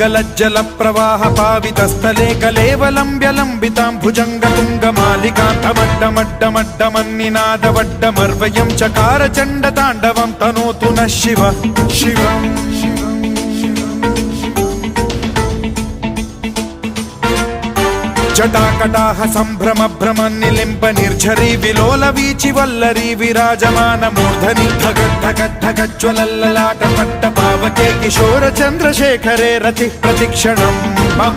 गलज्जल प्रवाह पावितस्थले कलेवलम्ब्य लम्बितां भुजङ्गतुङ्गमालिकान्तमड्डमड्डमड्डमन्निनादवड्डमर्वयं चकार चण्डताण्डवं तनोतु नः शिव शिवम् जटाकटाह सम्भ्रम भ्रम निलिम्ब निर्झरी विलोल वीचि वल्लरी विराजमान मूर्धनि धगद्धगद्धगज्ज्वलल्ललाट पट्ट पावके किशोर चन्द्रशेखरे रतिः प्रतिक्षणम् मम